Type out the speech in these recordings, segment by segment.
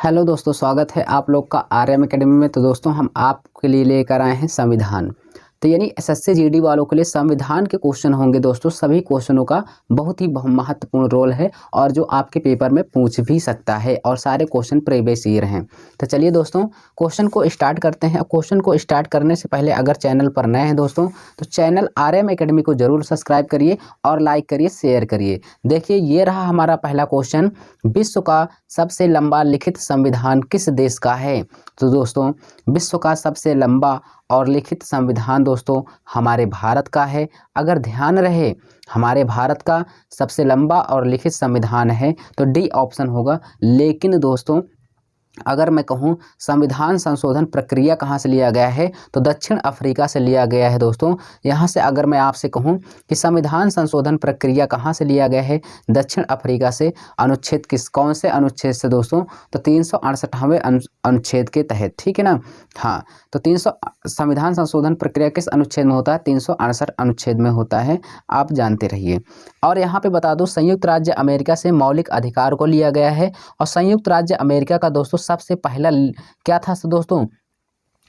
Hello दोस्तों, स्वागत है आप लोग का आर्यम एकेडमी में। तो दोस्तों हम आपके लिए लेकर आए हैं संविधान। तो यानी एसएससी जीडी वालों के लिए संविधान के क्वेश्चन होंगे दोस्तों। सभी क्वेश्चनों का बहुत ही महत्वपूर्ण रोल है और जो आपके पेपर में पूछ भी सकता है, और सारे क्वेश्चन प्रीवियस ईयर हैं। तो चलिए दोस्तों क्वेश्चन को स्टार्ट करते हैं। क्वेश्चन को स्टार्ट करने से पहले अगर चैनल पर नए हैं दोस्तों तो चैनल आर्यम एकेडमी को जरूर सब्सक्राइब करिए और लाइक करिए, शेयर करिए। देखिए ये रहा हमारा पहला क्वेश्चन, विश्व का सबसे लंबा लिखित संविधान किस देश का है? तो दोस्तों विश्व का सबसे लंबा और लिखित संविधान दोस्तों हमारे भारत का है। अगर ध्यान रहे हमारे भारत का सबसे लंबा और लिखित संविधान है तो डी ऑप्शन होगा। लेकिन दोस्तों अगर मैं कहूँ संविधान संशोधन प्रक्रिया कहाँ से लिया गया है तो दक्षिण अफ्रीका से लिया गया है दोस्तों। यहाँ से अगर मैं आपसे कहूँ कि संविधान संशोधन प्रक्रिया कहाँ से लिया गया है, दक्षिण अफ्रीका से। अनुच्छेद कौन से अनुच्छेद से दोस्तों? तो 368वें अनुच्छेद के तहत, ठीक है ना। हाँ, तो संविधान संशोधन प्रक्रिया किस अनुच्छेद में होता है? 368 अनुच्छेद में होता है, आप जानते रहिए। और यहाँ पे बता दो संयुक्त राज्य अमेरिका से मौलिक अधिकार को लिया गया है। और संयुक्त राज्य अमेरिका का दोस्तों सबसे पहला क्या था दोस्तों?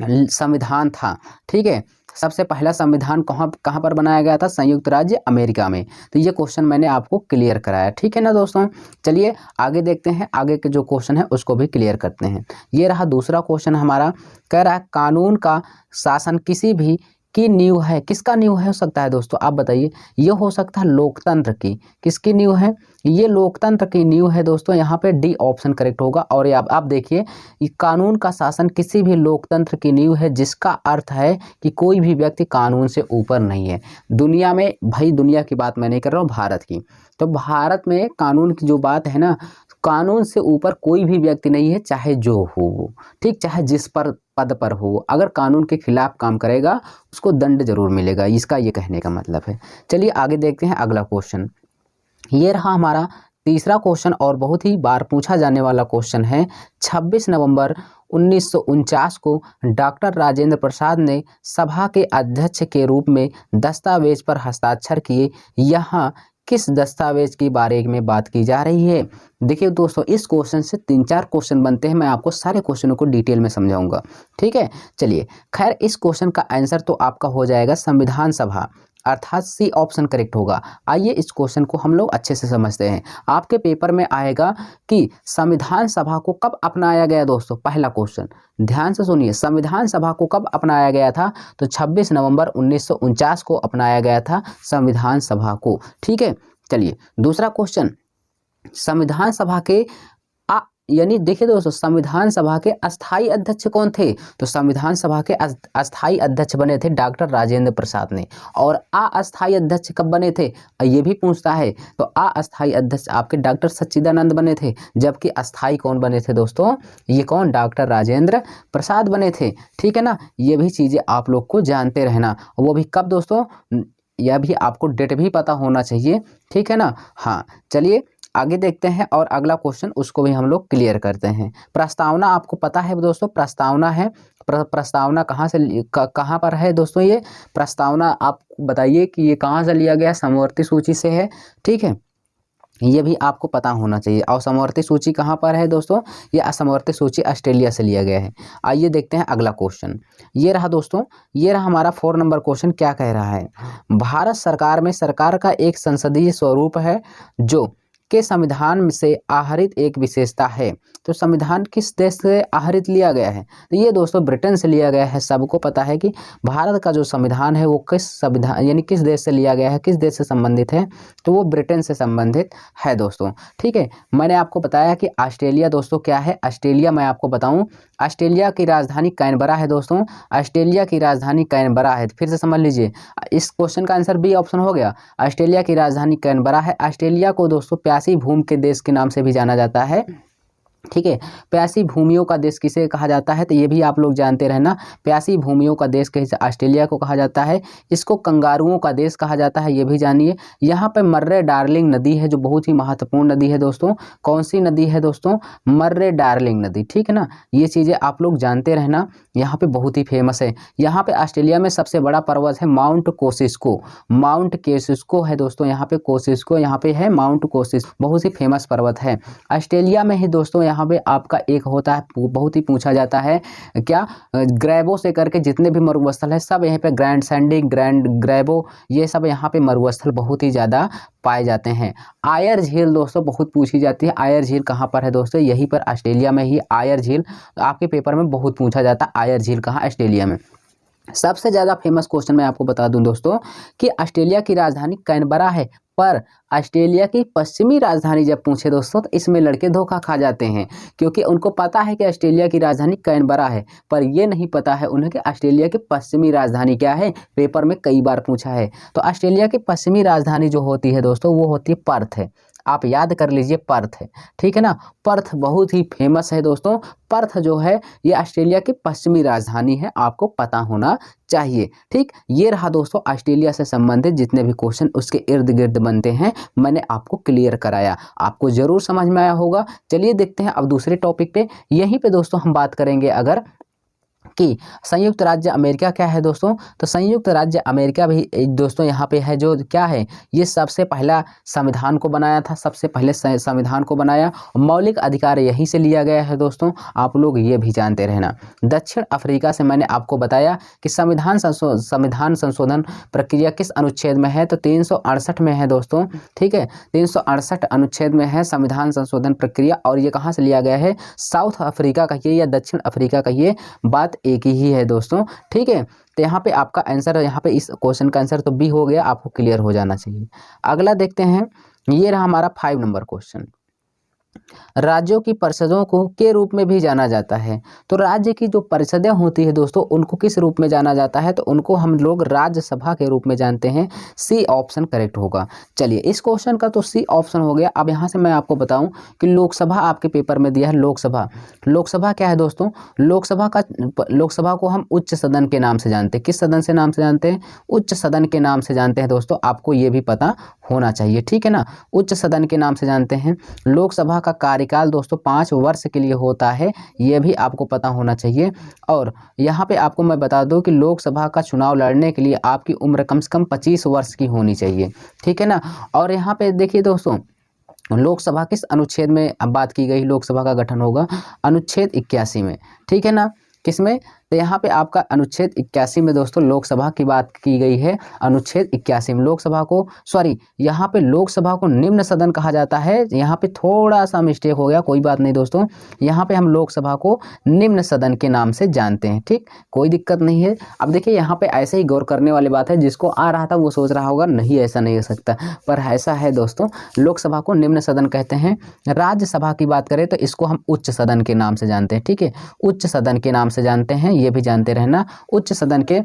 संविधान था, ठीक है। सबसे पहला संविधान कहाँ पर बनाया गया था? संयुक्त राज्य अमेरिका में। तो ये क्वेश्चन मैंने आपको क्लियर कराया, ठीक है ना दोस्तों। चलिए आगे देखते हैं, आगे के जो क्वेश्चन है उसको भी क्लियर करते हैं। ये रहा दूसरा क्वेश्चन हमारा, कह रहा है कानून का शासन किसी भी की नींव है। किसका नींव है हो सकता है दोस्तों? आप बताइए। ये हो सकता है लोकतंत्र की। किसकी नींव है? ये लोकतंत्र की नींव है दोस्तों। यहाँ पे डी ऑप्शन करेक्ट होगा। और आप देखिए कानून का शासन किसी भी लोकतंत्र की नींव है, जिसका अर्थ है कि कोई भी व्यक्ति कानून से ऊपर नहीं है दुनिया में। भाई दुनिया की बात मैं नहीं कर रहा हूँ, भारत की। तो भारत में कानून की जो बात है ना, कानून से ऊपर कोई भी व्यक्ति नहीं है, चाहे जो हो वो, ठीक, चाहे जिस पर पद पर हो। अगर कानून के खिलाफ काम करेगा उसको दंड जरूर मिलेगा, इसका ये कहने का मतलब है। चलिए आगे देखते हैं अगला क्वेश्चन। ये रहा हमारा तीसरा क्वेश्चन और बहुत ही बार पूछा जाने वाला क्वेश्चन है। 26 नवंबर 1949 को डॉक्टर राजेंद्र प्रसाद ने सभा के अध्यक्ष के रूप में दस्तावेज पर हस्ताक्षर किए। यहाँ किस दस्तावेज के बारे में बात की जा रही है? देखिए दोस्तों इस क्वेश्चन से 3-4 क्वेश्चन बनते हैं। मैं आपको सारे क्वेश्चनों को डिटेल में समझाऊंगा, ठीक है। चलिए खैर इस क्वेश्चन का आंसर तो आपका हो जाएगा संविधान सभा, अर्थात सी ऑप्शन करेक्ट होगा। आइए इस क्वेश्चन को हम लोग अच्छे से समझते हैं। आपके पेपर में आएगा कि संविधान सभा को कब अपनाया गया दोस्तों? पहला क्वेश्चन ध्यान से सुनिए, संविधान सभा को कब अपनाया गया था? तो 26 नवंबर 1949 को अपनाया गया था संविधान सभा को, ठीक है। चलिए दूसरा क्वेश्चन, संविधान सभा के यानी देखिए दोस्तों संविधान सभा के अस्थाई अध्यक्ष कौन थे? तो संविधान सभा के अस्थाई अध्यक्ष बने थे डॉक्टर राजेंद्र प्रसाद ने। और अस्थाई अध्यक्ष कब बने थे ये भी पूछता है। तो अस्थाई अध्यक्ष आपके डॉक्टर सच्चिदानंद बने थे, जबकि अस्थाई कौन बने थे दोस्तों? ये कौन? डॉक्टर राजेंद्र प्रसाद बने थे, ठीक है ना। ये भी चीज़ें आप लोग को जानते रहना, वो भी कब दोस्तों? यह भी आपको डेट भी पता होना चाहिए, ठीक है ना। हाँ चलिए आगे देखते हैं और अगला क्वेश्चन उसको भी हम लोग क्लियर करते हैं। प्रस्तावना आपको पता है दोस्तों, प्रस्तावना है। प्रस्तावना कहाँ पर है दोस्तों? ये प्रस्तावना आप बताइए कि ये कहाँ से लिया गया? समवर्ती सूची से है, ठीक है। ये भी आपको पता होना चाहिए। और समवर्ती सूची कहाँ पर है दोस्तों? ये असमवर्ती सूची ऑस्ट्रेलिया से लिया गया है। आइए देखते हैं अगला क्वेश्चन। ये रहा दोस्तों, ये रहा हमारा 4 नंबर क्वेश्चन। क्या कह रहा है? भारत सरकार में सरकार का एक संसदीय स्वरूप है जो के संविधान से आहरित एक विशेषता है। तो संविधान किस देश से आहरित लिया गया है? तो ये दोस्तों ब्रिटेन से लिया गया है। सबको पता है कि भारत का जो संविधान है वो किस संविधान यानी किस देश से लिया गया है, किस देश से संबंधित है? तो वो ब्रिटेन से संबंधित है दोस्तों, ठीक है। मैंने आपको बताया कि ऑस्ट्रेलिया दोस्तों क्या है? ऑस्ट्रेलिया मैं आपको बताऊं, ऑस्ट्रेलिया की राजधानी कैनबरा है दोस्तों। ऑस्ट्रेलिया की राजधानी कैनबरा है, फिर से समझ लीजिए। इस क्वेश्चन का आंसर बी ऑप्शन हो गया। ऑस्ट्रेलिया की राजधानी कैनबरा है। ऑस्ट्रेलिया को दोस्तों प्यासी भूमि के देश के नाम से भी जाना जाता है, ठीक है। प्यासी भूमियों का देश किसे कहा जाता है? तो ये भी आप लोग जानते रहना। प्यासी भूमियों का देश कैसे ऑस्ट्रेलिया को कहा जाता है। इसको कंगारुओं का देश कहा जाता है, ये भी जानिए। यहाँ पे मर्रे डार्लिंग नदी है जो बहुत ही महत्वपूर्ण नदी है दोस्तों। कौन सी नदी है दोस्तों? मर्रे डार्लिंग नदी, ठीक है ना। ये चीज़ें आप लोग जानते रहना, यहाँ पे बहुत ही फेमस है। यहाँ पे ऑस्ट्रेलिया में सबसे बड़ा पर्वत है माउंट कोसिस्को। माउंट कोसिस्को है दोस्तों, यहाँ पे कोसिस्को, यहाँ पे है माउंट कोसिस्को, बहुत ही फेमस पर्वत है। ऑस्ट्रेलिया में ही दोस्तों यहाँ यहाँ पे आपका एक होता है, बहुत ही पूछा जाता है क्या, ग्रैबो से करके जितने भी मरुस्थल है सब यहाँ पे ग्रैंड सैंडी, ग्रैंड ग्रैबो, ये सब यहाँ पे मरुस्थल बहुत ही ज़्यादा पाए जाते हैं। आयर झील दोस्तों बहुत पूछी जाती है। आयर झील कहाँ पर है दोस्तों, यहीं पर ऑस्ट्रेलिया में ही आयर झील, आपके पेपर में बहुत पूछा जाता है आयर झील कहाँ, ऑस्ट्रेलिया में। सबसे ज़्यादा फेमस क्वेश्चन मैं आपको बता दूं दोस्तों कि ऑस्ट्रेलिया की राजधानी कैनबरा है, पर ऑस्ट्रेलिया की पश्चिमी राजधानी जब पूछे दोस्तों तो इसमें लड़के धोखा खा जाते हैं, क्योंकि उनको पता है कि ऑस्ट्रेलिया की राजधानी कैनबरा है, पर ये नहीं पता है उन्हें कि ऑस्ट्रेलिया की पश्चिमी राजधानी क्या है। पेपर में कई बार पूछा है। तो ऑस्ट्रेलिया की पश्चिमी राजधानी जो होती है दोस्तों वो होती है पर्थ है। आप याद कर लीजिए, पर्थ है, ठीक है ना। पर्थ बहुत ही फेमस है दोस्तों। पर्थ जो है ये ऑस्ट्रेलिया की पश्चिमी राजधानी है, आपको पता होना चाहिए। ठीक, ये रहा दोस्तों ऑस्ट्रेलिया से संबंधित जितने भी क्वेश्चन उसके इर्द गिर्द बनते हैं, मैंने आपको क्लियर कराया, आपको जरूर समझ में आया होगा। चलिए देखते हैं अब दूसरे टॉपिक पे। यहीं पे दोस्तों हम बात करेंगे अगर कि संयुक्त राज्य अमेरिका क्या है दोस्तों। तो संयुक्त राज्य अमेरिका भी दोस्तों यहाँ पे है, जो क्या है, ये सबसे पहला संविधान को बनाया था, सबसे पहले संविधान को बनाया। मौलिक अधिकार यहीं से लिया गया है दोस्तों, आप लोग ये भी जानते रहना। दक्षिण अफ्रीका से मैंने आपको बताया कि संविधान संशोधन प्रक्रिया किस अनुच्छेद में है, तो 368 में है दोस्तों। ठीक है, 368 अनुच्छेद में है संविधान संशोधन प्रक्रिया, और ये कहाँ से लिया गया है, साउथ अफ्रीका कहिए या दक्षिण अफ्रीका कहिए, बात एक ही है दोस्तों। ठीक है, तो यहाँ पे आपका आंसर, यहाँ पे इस क्वेश्चन का आंसर तो बी हो गया, आपको क्लियर हो जाना चाहिए। अगला देखते हैं, ये रहा हमारा 5 नंबर क्वेश्चन। राज्यों की परिषदों को के रूप में भी जाना जाता है। तो राज्य की जो परिषदें होती है दोस्तों उनको किस रूप में जाना जाता है, तो उनको हम लोग राज्यसभा के रूप में जानते हैं। सी ऑप्शन करेक्ट होगा। चलिए इस क्वेश्चन का तो सी ऑप्शन हो गया। अब यहाँ से मैं आपको बताऊं कि लोकसभा आपके पेपर में दिया है। लोकसभा क्या है दोस्तों, लोकसभा को हम उच्च सदन के नाम से जानते हैं। किस सदन से नाम से जानते हैं, उच्च सदन के नाम से जानते हैं दोस्तों, आपको ये भी पता होना चाहिए। ठीक है ना, उच्च सदन के नाम से जानते हैं। लोकसभा का कार्यकाल दोस्तों 5 वर्ष के लिए होता है, ये भी आपको पता होना चाहिए। और यहाँ पे आपको मैं बता दूं कि लोकसभा का चुनाव लड़ने के लिए आपकी उम्र कम से कम 25 वर्ष की होनी चाहिए। ठीक है ना। और यहाँ पे देखिए दोस्तों, लोकसभा किस अनुच्छेद में अब बात की गई, लोकसभा का गठन होगा अनुच्छेद 81 में। ठीक है ना, किसमें, तो यहाँ पे आपका अनुच्छेद 81 में दोस्तों लोकसभा की बात की गई है। अनुच्छेद 81 में लोकसभा को, सॉरी यहाँ पे लोकसभा को निम्न सदन कहा जाता है। यहाँ पे थोड़ा सा मिस्टेक हो गया, कोई बात नहीं दोस्तों, यहाँ पे हम लोकसभा को निम्न सदन के नाम से जानते हैं। ठीक, कोई दिक्कत नहीं है। अब देखिए यहाँ पे ऐसे ही गौर करने वाली बात है, जिसको आ रहा था वो सोच रहा होगा नहीं ऐसा नहीं हो सकता, पर ऐसा है दोस्तों। लोकसभा को निम्न सदन कहते हैं। राज्यसभा की बात करें तो इसको हम उच्च सदन के नाम से जानते हैं। ठीक है, उच्च सदन के नाम से जानते हैं, ये भी जानते रहना, उच्च सदन के।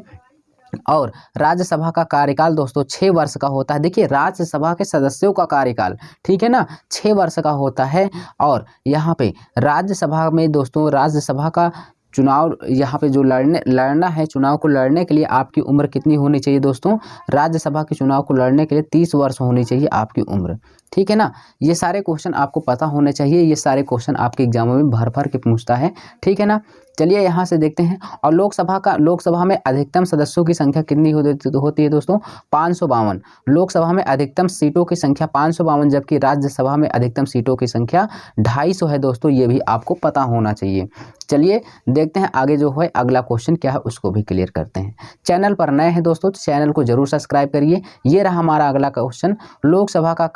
और राज्यसभा का कार्यकाल दोस्तों 6 वर्ष का होता है। देखिए राज्यसभा के सदस्यों का कार्यकाल, ठीक है ना, 6 वर्ष का होता है। और यहाँ पे राज्यसभा में दोस्तों, राज्यसभा का चुनाव यहाँ पे जो लड़ना है, चुनाव को लड़ने के लिए आपकी उम्र कितनी होनी चाहिए दोस्तों, राज्यसभा के चुनाव को लड़ने के लिए 30 वर्ष होनी चाहिए आपकी उम्र। ठीक है ना, ये सारे क्वेश्चन आपको पता होने चाहिए, ये सारे क्वेश्चन आपके एग्जामों में भर भर के पूछता है। ठीक है ना, चलिए यहाँ से देखते हैं। और लोकसभा में अधिकतम सदस्यों की संख्या कितनी होती है दोस्तों, 552। लोकसभा में अधिकतम सीटों की संख्या 552, जबकि राज्यसभा में अधिकतम सीटों की संख्या 250 है दोस्तों, ये भी आपको पता होना चाहिए। चलिए देखते हैं आगे जो है अगला क्वेश्चन क्या है, उसको भी क्लियर करते हैं। चैनल पर नए हैं दोस्तों तो चैनल को जरूर सब्सक्राइब करिए। ये रहा हमारा अगला क्वेश्चन। लोकसभा का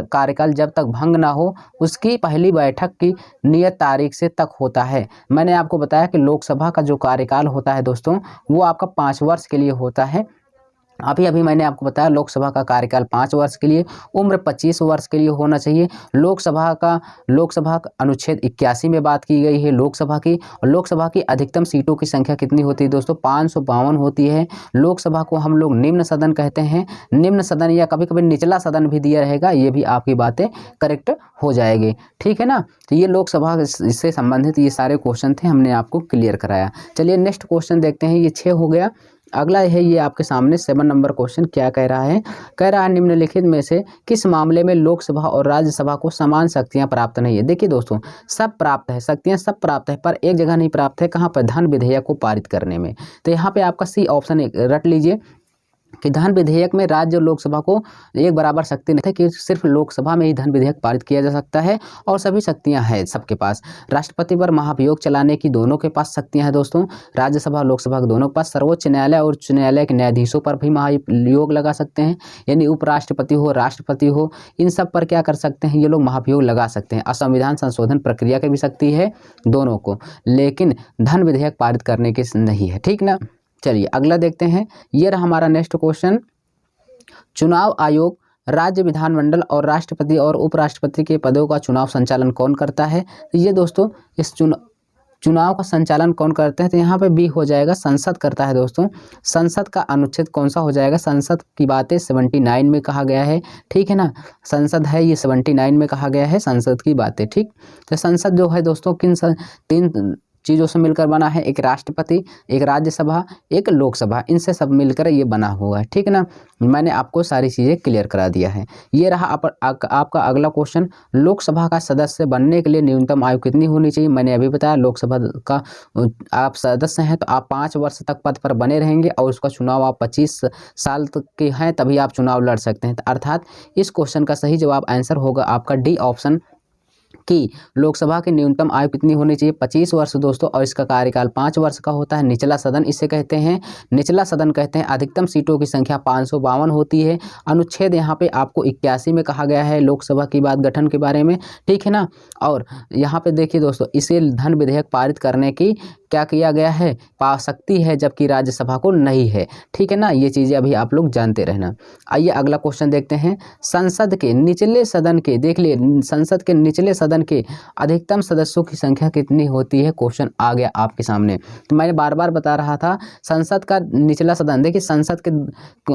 कार्यकाल जब तक भंग ना हो उसकी पहली बैठक की नियत तारीख से तक होता है। मैंने आपको बताया कि लोकसभा का जो कार्यकाल होता है दोस्तों वो आपका 5 वर्ष के लिए होता है। अभी मैंने आपको बताया लोकसभा का कार्यकाल 5 वर्ष के लिए, उम्र 25 वर्ष के लिए होना चाहिए। लोकसभा का अनुच्छेद 81 में बात की गई है लोकसभा की। और लोकसभा की अधिकतम सीटों की संख्या कितनी होती है दोस्तों, 552 होती है। लोकसभा को हम लोग निम्न सदन कहते हैं। निम्न सदन या कभी कभी निचला सदन भी दिया रहेगा, ये भी आपकी बातें करेक्ट हो जाएगी। ठीक है ना, तो ये लोकसभा इससे संबंधित ये सारे क्वेश्चन थे, हमने आपको क्लियर कराया। चलिए नेक्स्ट क्वेश्चन देखते हैं, ये 6 हो गया। अगला है ये आपके सामने 7 नंबर क्वेश्चन। क्या कह रहा है, निम्नलिखित में से किस मामले में लोकसभा और राज्यसभा को समान शक्तियां प्राप्त नहीं है। देखिए दोस्तों, सब प्राप्त है, शक्तियां सब प्राप्त है, पर एक जगह नहीं प्राप्त है, कहाँ पर, धन विधेयक को पारित करने में। तो यहाँ पे आपका सी ऑप्शन रट लीजिए, कि धन विधेयक में राज्य और लोकसभा को एक बराबर शक्ति नहीं है, कि सिर्फ लोकसभा में ही धन विधेयक पारित किया जा सकता है और सभी शक्तियां हैं सबके पास। राष्ट्रपति पर महाभियोग चलाने की दोनों के पास शक्तियां हैं दोस्तों, राज्यसभा और लोकसभा के दोनों के पास। सर्वोच्च न्यायालय और उच्च न्यायालय के न्यायाधीशों पर भी महाभियोग लगा सकते हैं, यानी उपराष्ट्रपति हो, राष्ट्रपति हो, इन सब पर क्या कर सकते हैं ये लोग महाभियोग लगा सकते हैं। असंविधान संशोधन प्रक्रिया की भी शक्ति है दोनों को, लेकिन धन विधेयक पारित करने की नहीं है, ठीक ना। चलिए अगला देखते हैं, ये रहा हमारा नेक्स्ट क्वेश्चन। चुनाव आयोग राज्य विधानमंडल और राष्ट्रपति और उपराष्ट्रपति के पदों का चुनाव संचालन कौन करता है? तो ये दोस्तों इस चुनाव का संचालन कौन करते हैं? तो यहाँ पे बी हो जाएगा, संसद करता है दोस्तों। संसद का अनुच्छेद कौन सा हो जाएगा? संसद की बातें 79 में कहा गया है, ठीक है ना। संसद है ये 79 में कहा गया है संसद की बातें, ठीक। तो संसद जो है दोस्तों किन तीन चीज़ों से मिलकर बना है, एक राष्ट्रपति, एक राज्यसभा, एक लोकसभा, इनसे सब मिलकर ये बना हुआ है, ठीक ना। मैंने आपको सारी चीज़ें क्लियर करा दिया है। ये रहा आपका अगला क्वेश्चन, लोकसभा का सदस्य बनने के लिए न्यूनतम आयु कितनी होनी चाहिए? मैंने अभी बताया लोकसभा का आप सदस्य हैं तो आप 5 वर्ष तक पद पर बने रहेंगे और उसका चुनाव आप 25 साल तक के हैं तभी आप चुनाव लड़ सकते हैं। अर्थात इस क्वेश्चन का सही जवाब आंसर होगा आपका डी ऑप्शन कि लोकसभा की न्यूनतम आयु कितनी होनी चाहिए? 25 वर्ष दोस्तों, और इसका कार्यकाल 5 वर्ष का होता है। निचला सदन इसे कहते हैं, निचला सदन कहते हैं। अधिकतम सीटों की संख्या 552 होती है। अनुच्छेद यहाँ पे आपको 81 में कहा गया है लोकसभा की बात गठन के बारे में, ठीक है ना। और यहाँ पे देखिए दोस्तों, इसे धन विधेयक पारित करने की क्या किया गया है, पा सकती है, जबकि राज्यसभा को नहीं है, ठीक है ना। ये चीज़ें अभी आप लोग जानते रहना। आइए अगला क्वेश्चन देखते हैं। संसद के निचले सदन के, देख लिए, संसद के निचले सदन के अधिकतम सदस्यों की संख्या कितनी होती है? क्वेश्चन आ गया आपके सामने। तो मैंने बार बार बता रहा था, संसद का निचला सदन, देखिए संसद के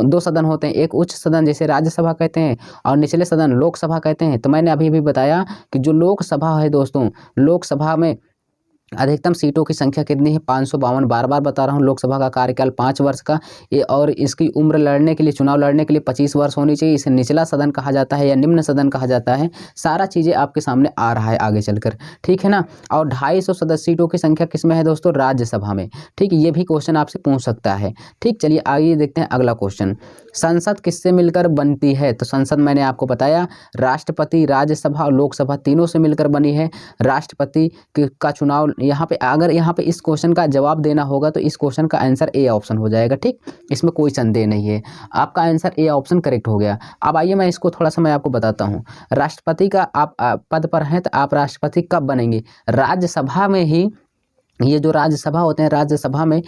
2 सदन होते हैं, एक उच्च सदन जिसे राज्यसभा कहते हैं और निचले सदन लोकसभा कहते हैं। तो मैंने अभी भी बताया कि जो लोकसभा है दोस्तों, लोकसभा में अधिकतम सीटों की संख्या कितनी है? 552। बार बार बता रहा हूँ, लोकसभा का कार्यकाल 5 वर्ष का, ये और इसकी उम्र लड़ने के लिए, चुनाव लड़ने के लिए 25 वर्ष होनी चाहिए। इसे निचला सदन कहा जाता है या निम्न सदन कहा जाता है। सारा चीज़ें आपके सामने आ रहा है आगे चलकर, ठीक है ना। और 250 सदस्य सीटों की संख्या किस में है दोस्तों? राज्यसभा में, ठीक। ये भी क्वेश्चन आपसे पूछ सकता है, ठीक। चलिए आगे देखते हैं अगला क्वेश्चन। संसद किससे मिलकर बनती है? तो संसद मैंने आपको बताया राष्ट्रपति, राज्यसभा और लोकसभा तीनों से मिलकर बनी है। राष्ट्रपति का चुनाव यहाँ पे, अगर यहाँ पे इस क्वेश्चन का जवाब देना होगा तो इस क्वेश्चन का आंसर ए ऑप्शन हो जाएगा, ठीक। इसमें कोई संदेह नहीं है, आपका आंसर ए ऑप्शन करेक्ट हो गया। अब आइए मैं इसको थोड़ा सा मैं आपको बताता हूँ। राष्ट्रपति का आप पद पर हैं तो आप राष्ट्रपति कब बनेंगे? राज्यसभा में ही। ये जो राज्यसभा होते हैं, राज्यसभा में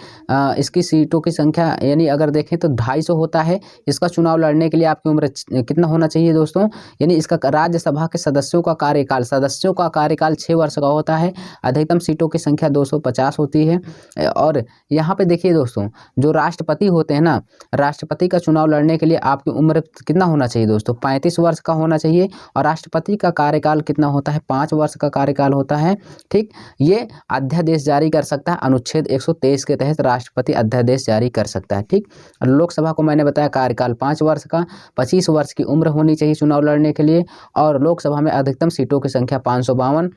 इसकी सीटों की संख्या, यानी अगर देखें तो 250 होता है। इसका चुनाव लड़ने के लिए आपकी उम्र कितना होना चाहिए दोस्तों? यानी इसका राज्यसभा के सदस्यों का कार्यकाल 6 वर्ष का होता है। अधिकतम सीटों की संख्या 250 होती है। और यहाँ पे देखिए दोस्तों, जो राष्ट्रपति होते हैं ना, राष्ट्रपति का चुनाव लड़ने के लिए आपकी उम्र कितना होना चाहिए दोस्तों? 35 वर्ष का होना चाहिए। और राष्ट्रपति का कार्यकाल कितना होता है? 5 वर्ष का कार्यकाल होता है, ठीक। ये अध्यादेश जारी कर सकता है, अनुच्छेद 123 के तहत राष्ट्रपति अध्यादेश जारी कर सकता है, ठीक। लोकसभा को मैंने बताया कार्यकाल 5 वर्ष का, 25 वर्ष की उम्र होनी चाहिए चुनाव लड़ने के लिए। और लोकसभा में अधिकतम सीटों की संख्या 552।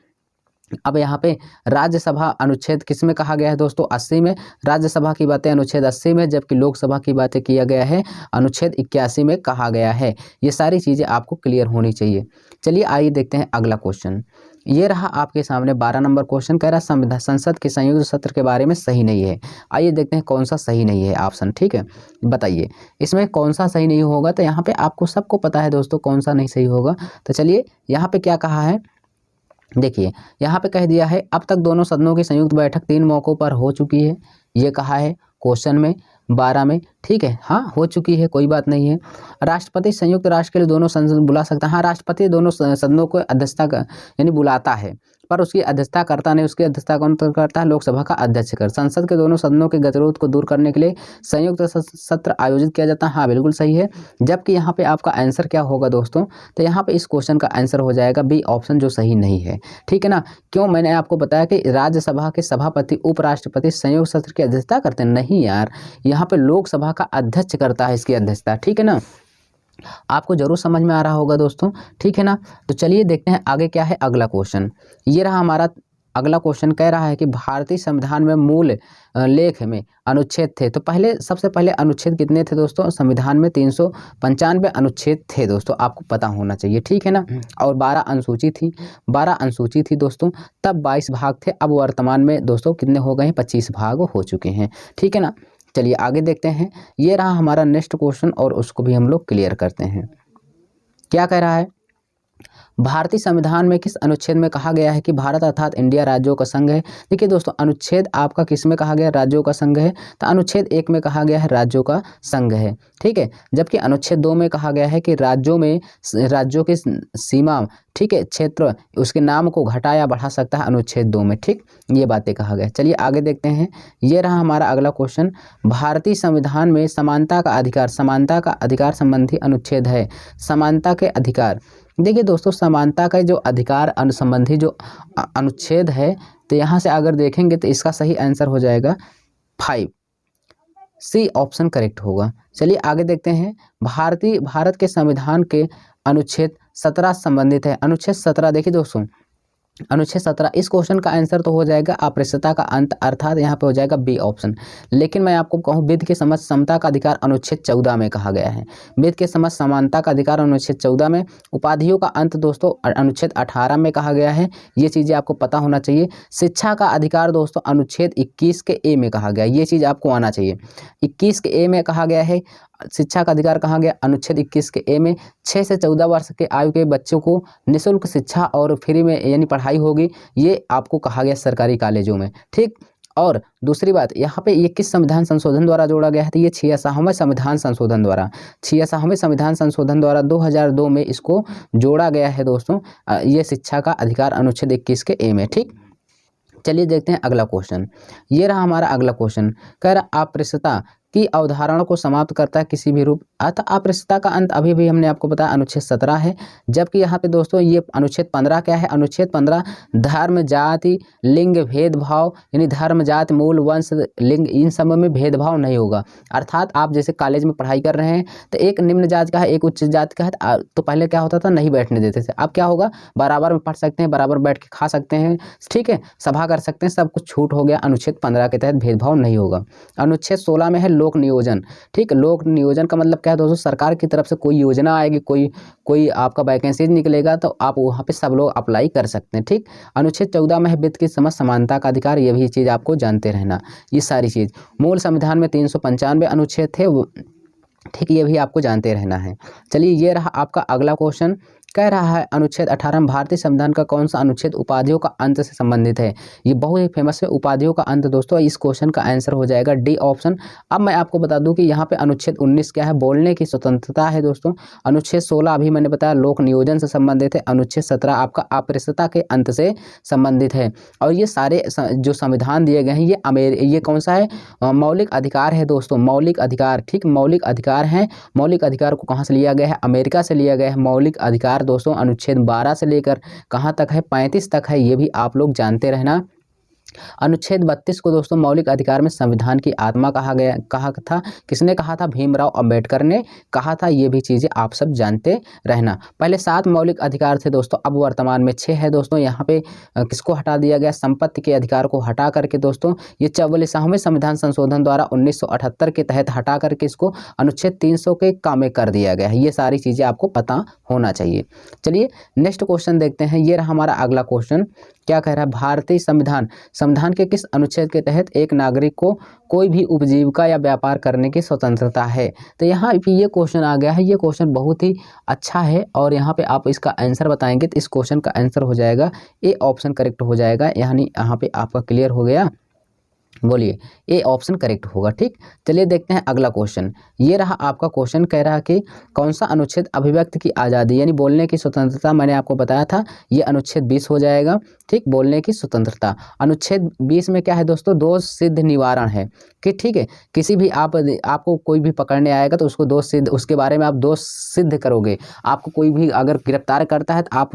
अब यहाँ पे राज्यसभा अनुच्छेद किस में कहा गया है दोस्तों? 80 में। राज्यसभा की बातें अनुच्छेद 80 में, जबकि लोकसभा की बातें किया गया है अनुच्छेद 81 में कहा गया है। ये सारी चीज़ें आपको क्लियर होनी चाहिए। चलिए आइए देखते हैं अगला क्वेश्चन। ये रहा आपके सामने 12 नंबर क्वेश्चन, कह रहा है संसद के संयुक्त सत्र के बारे में सही नहीं है। आइए देखते हैं कौन सा सही नहीं है ऑप्शन, ठीक है। बताइए इसमें कौन सा सही नहीं होगा। तो यहाँ पे आपको सबको पता है दोस्तों कौन सा नहीं सही होगा। तो चलिए यहाँ पे क्या कहा है, देखिए यहाँ पे कह दिया है, अब तक दोनों सदनों की संयुक्त बैठक 3 मौकों पर हो चुकी है। ये कहा है क्वेश्चन में 12 में, ठीक है। हाँ हो चुकी है, कोई बात नहीं है। राष्ट्रपति संयुक्त राष्ट्र के लिए दोनों सदन बुला सकता है। हाँ, राष्ट्रपति दोनों सदनों को अध्यक्षता यानी बुलाता है, पर उसकी अध्यक्षता करता नहीं। उसकी अध्यक्षता कौन करता है? लोकसभा का अध्यक्ष कर। संसद के दोनों सदनों के गतिरोध को दूर करने के लिए संयुक्त सत्र आयोजित किया जाता है। हाँ बिल्कुल सही है। जबकि यहाँ पे आपका आंसर क्या होगा दोस्तों? तो यहाँ पे इस क्वेश्चन का आंसर हो जाएगा बी ऑप्शन, जो सही नहीं है, ठीक है ना। क्यों? मैंने आपको बताया कि राज्यसभा के सभापति, उपराष्ट्रपति संयुक्त सत्र की अध्यक्षता करते हैं। नहीं यार, यहाँ पे लोकसभा का अध्यक्ष करता है इसकी अध्यक्षता, ठीक है ना। आपको जरूर समझ में आ रहा होगा दोस्तों, ठीक है ना। तो चलिए देखते हैं आगे क्या है अगला क्वेश्चन। ये रहा हमारा अगला क्वेश्चन कह रहा है कि भारतीय संविधान में मूल लेख में अनुच्छेद थे। तो पहले सबसे पहले अनुच्छेद कितने थे दोस्तों? संविधान में 395 अनुच्छेद थे दोस्तों, आपको पता होना चाहिए, ठीक है ना। और 12 अनुसूची थी, 12 अनुसूची थी दोस्तों, तब 22 भाग थे। अब वर्तमान में दोस्तों कितने हो गए हैं? 25 भाग हो चुके हैं, ठीक है ना। चलिए आगे देखते हैं। ये रहा हमारा नेक्स्ट क्वेश्चन और उसको भी हम लोग क्लियर करते हैं। क्या कह रहा है? भारतीय संविधान में किस अनुच्छेद में कहा गया है कि भारत अर्थात इंडिया राज्यों का संघ है? देखिए दोस्तों, अनुच्छेद आपका किस में कहा गया? राज्यों का संघ है। तो अनुच्छेद 1 में कहा गया है राज्यों का संघ है, ठीक है। जबकि अनुच्छेद 2 में कहा गया है कि राज्यों की सीमा, ठीक है, क्षेत्र, उसके नाम को घटा या बढ़ा सकता है अनुच्छेद 2 में, ठीक, ये बातें कहा गया। चलिए आगे देखते हैं। ये रहा हमारा अगला क्वेश्चन। भारतीय संविधान में समानता का अधिकार संबंधी अनुच्छेद है। समानता के अधिकार, देखिए दोस्तों, समानता का जो अधिकार संबंधी जो अनुच्छेद है, तो यहाँ से अगर देखेंगे तो इसका सही आंसर हो जाएगा 5, सी ऑप्शन करेक्ट होगा। चलिए आगे देखते हैं। भारत के संविधान के अनुच्छेद 17 संबंधित है। अनुच्छेद 17, देखिए दोस्तों, अनुच्छेद 17, इस क्वेश्चन का आंसर तो हो जाएगा अस्पृश्यता का अंत, अर्थात यहाँ पे हो जाएगा बी ऑप्शन। लेकिन मैं आपको कहूँ, विधि के समझ समता का अधिकार अनुच्छेद 14 में कहा गया है। विधि के समझ समानता का अधिकार अनुच्छेद 14 में। उपाधियों का अंत दोस्तों अनुच्छेद 18 में कहा गया है। ये चीज़ें आपको पता होना चाहिए। शिक्षा का अधिकार दोस्तों अनुच्छेद 21 के ए में कहा गया है। ये चीज़ आपको आना चाहिए। 21 के ए में कहा गया है शिक्षा का अधिकार, कहा गया अनुच्छेद 21 के ए में। 6 से 14 वर्ष के आयु के बच्चों को निःशुल्क शिक्षा और फ्री में यानी पढ़ाई होगी, ये आपको कहा गया सरकारी कॉलेजों में, ठीक। और दूसरी बात, यहाँ पे ये किस संविधान संशोधन द्वारा जोड़ा गया है? तो ये 66वें संविधान संशोधन द्वारा, 66वें संविधान संशोधन द्वारा 2002 में इसको जोड़ा गया है दोस्तों, ये शिक्षा का अधिकार अनुच्छेद 21 के ए में, ठीक। चलिए देखते हैं अगला क्वेश्चन। ये रहा हमारा अगला क्वेश्चन। कह रहा अस्पृश्यता की अवधारणा को समाप्त करता है किसी भी रूप, अतः अस्पृश्यता का अंत अभी भी हमने आपको बताया अनुच्छेद 17 है। जबकि यहाँ पे दोस्तों ये अनुच्छेद 15 क्या है? अनुच्छेद 15 धर्म, जाति, लिंग भेदभाव, यानी धर्म, जाति, मूल, वंश, लिंग, इन सब में भेदभाव नहीं होगा। अर्थात आप जैसे कॉलेज में पढ़ाई कर रहे हैं तो एक निम्न जाति का है, एक उच्च जाति का है, तो पहले क्या होता था? नहीं बैठने देते थे। अब क्या होगा? बराबर में पढ़ सकते हैं, बराबर बैठ के खा सकते हैं, ठीक है, सभा कर सकते हैं, सब कुछ छूट हो गया। अनुच्छेद 15 के तहत भेदभाव नहीं होगा। अनुच्छेद 16 में है लोक नियोजन, ठीक। लोक नियोजन का मतलब क्या है दोस्तों? सरकार की तरफ से कोई योजना आएगी, कोई आपका वैकेंसी निकलेगा तो आप वहाँ पे सब लोग अप्लाई कर सकते हैं, ठीक। अनुच्छेद 14 में है वित्त की समझ समानता का अधिकार, ये भी चीज़ आपको जानते रहना, ये सारी चीज़। मूल संविधान में 395 अनुच्छेद थे, ठीक, ये भी आपको जानते रहना है। चलिए ये रहा आपका अगला क्वेश्चन। कह रहा है अनुच्छेद 18 में भारतीय संविधान का कौन सा अनुच्छेद उपाधियों का अंत से संबंधित है? ये बहुत ही फेमस है, उपाधियों का अंत दोस्तों। इस क्वेश्चन का आंसर हो जाएगा डी ऑप्शन। अब मैं आपको बता दूं कि यहाँ पे अनुच्छेद 19 क्या है? बोलने की स्वतंत्रता है दोस्तों। अनुच्छेद 16 अभी मैंने बताया लोक नियोजन से संबंधित है। अनुच्छेद 17 आपका अस्पृश्यता के अंत से संबंधित है। और ये सारे जो संविधान दिए गए हैं ये कौन सा है? मौलिक अधिकार है दोस्तों, मौलिक अधिकार, ठीक, मौलिक अधिकार हैं। मौलिक अधिकार को कहाँ से लिया गया है? अमेरिका से लिया गया है मौलिक अधिकार दोस्तों। अनुच्छेद 12 से लेकर कहाँ तक है? 35 तक है, ये भी आप लोग जानते रहना। अनुच्छेद 32 को दोस्तों मौलिक अधिकार में संविधान की आत्मा कहा था। किसने कहा था? भीमराव अंबेडकर ने कहा था। ये भी चीज़ें आप सब जानते रहना। पहले 7 मौलिक अधिकार थे दोस्तों, अब वर्तमान में 6 है दोस्तों। यहाँ पे किसको हटा दिया गया? संपत्ति के अधिकार को हटा करके दोस्तों ये 44वें संविधान संशोधन द्वारा 1978 के तहत हटा करके इसको अनुच्छेद 300 के काम में कर दिया गया है। ये सारी चीज़ें आपको पता होना चाहिए। चलिए नेक्स्ट क्वेश्चन देखते हैं। ये रहा हमारा अगला क्वेश्चन। क्या कह रहा है? भारतीय संविधान के किस अनुच्छेद के तहत एक नागरिक को कोई भी उपजीविका या व्यापार करने की स्वतंत्रता है? तो यहाँ पे ये क्वेश्चन आ गया है। ये क्वेश्चन बहुत ही अच्छा है और यहाँ पे आप इसका आंसर बताएंगे तो इस क्वेश्चन का आंसर हो जाएगा ए ऑप्शन करेक्ट हो जाएगा। यानी यहाँ पे आपका क्लियर हो गया, बोलिए ए ऑप्शन करेक्ट होगा, ठीक। चलिए देखते हैं अगला क्वेश्चन। ये रहा आपका क्वेश्चन। कह रहा है कि कौन सा अनुच्छेद अभिव्यक्ति की आज़ादी यानी बोलने की स्वतंत्रता, मैंने आपको बताया था ये अनुच्छेद 20 हो जाएगा, ठीक, बोलने की स्वतंत्रता। अनुच्छेद 20 में क्या है दोस्तों? दोष सिद्ध निवारण है कि, ठीक है, किसी भी आपको कोई भी पकड़ने आएगा तो उसको दोष सिद्ध, उसके बारे में आप दोष सिद्ध करोगे। आपको कोई भी अगर गिरफ्तार करता है तो आप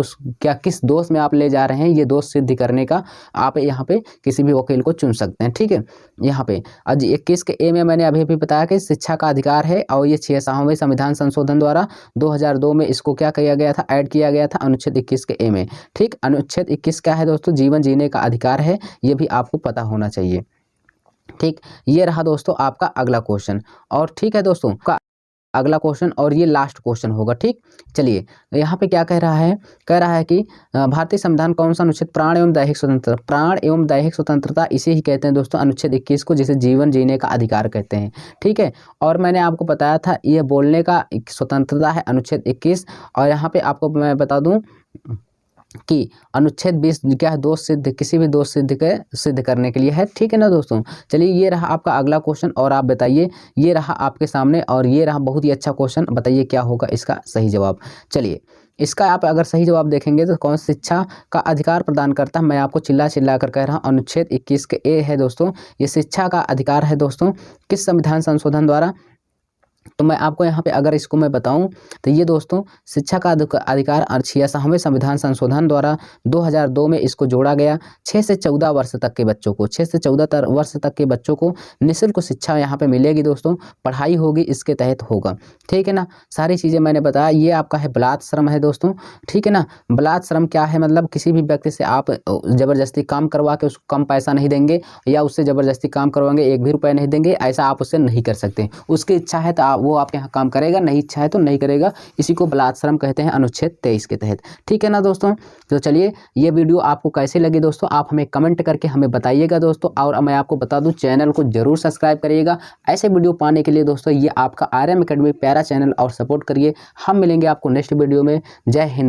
किस दोष में आप ले जा रहे हैं, ये दोष सिद्ध करने का आप यहाँ पे किसी भी वकील को चुन सकते हैं, ठीक है। यहाँ पे आज 21 के ए में मैंने अभी भी बताया कि शिक्षा का अधिकार है और ये 66वें संविधान संशोधन द्वारा 2002 में इसको क्या किया गया था? ऐड किया गया था अनुच्छेद 21 के ए में, ठीक। अनुच्छेद 21 क्या है दोस्तों, जीवन जीने का अधिकार है, ये भी आपको पता होना चाहिए। ठीक, ये रहा दोस्तों आपका अगला क्वेश्चन। और ठीक है दोस्तों, का अगला क्वेश्चन और ये लास्ट क्वेश्चन होगा। ठीक, चलिए यहाँ पे क्या कह रहा है, कह रहा है कि भारतीय संविधान कौन सा अनुच्छेद प्राण एवं दैहिक स्वतंत्रता, प्राण एवं दैहिक स्वतंत्रता इसे ही कहते हैं दोस्तों अनुच्छेद 21 को, जिसे जीवन जीने का अधिकार कहते हैं। ठीक है, और मैंने आपको बताया था ये बोलने का स्वतंत्रता है अनुच्छेद 21। और यहाँ पे आपको मैं बता दूं कि अनुच्छेद 20 क्या है, दोष सिद्ध, किसी भी दोष सिद्ध करने के लिए है। ठीक है ना दोस्तों, चलिए ये रहा आपका अगला क्वेश्चन और आप बताइए, ये रहा आपके सामने और ये रहा बहुत ही अच्छा क्वेश्चन, बताइए क्या होगा इसका सही जवाब। चलिए इसका आप अगर सही जवाब देखेंगे तो कौन शिक्षा का अधिकार प्रदान करता है, मैं आपको चिल्ला चिल्ला कर कह रहा हूँ, अनुच्छेद 21 के ए है दोस्तों, ये शिक्षा का अधिकार है दोस्तों, किस संविधान संशोधन द्वारा। तो मैं आपको यहाँ पे अगर इसको मैं बताऊं तो ये दोस्तों शिक्षा का अधिकार 66वें संविधान संशोधन द्वारा 2002 में इसको जोड़ा गया। 6 से 14 वर्ष तक के बच्चों को, 6 से 14 वर्ष तक के बच्चों को निःशुल्क शिक्षा यहाँ पे मिलेगी दोस्तों, पढ़ाई होगी इसके तहत होगा। ठीक है ना, सारी चीज़ें मैंने बताया। ये आपका है बलात् श्रम है दोस्तों। ठीक है ना, बलात् श्रम क्या है, मतलब किसी भी व्यक्ति से आप ज़बरदस्ती काम करवा के उसको कम पैसा नहीं देंगे या उससे ज़बरदस्ती काम करवाएंगे 1 भी रुपये नहीं देंगे, ऐसा आप उससे नहीं कर सकते। उसकी इच्छा है तो वो आपके यहाँ काम करेगा, नहीं इच्छा है तो नहीं करेगा। इसी को बलात् श्रम कहते हैं अनुच्छेद 23 के तहत। ठीक है ना दोस्तों, तो चलिए ये वीडियो आपको कैसे लगी दोस्तों, आप हमें कमेंट करके हमें बताइएगा दोस्तों। और मैं आपको बता दूं, चैनल को जरूर सब्सक्राइब करिएगा ऐसे वीडियो पाने के लिए दोस्तों। ये आपका आरएम एकेडमी प्यारा चैनल और सपोर्ट करिए। हम मिलेंगे आपको नेक्स्ट वीडियो में। जय हिंद।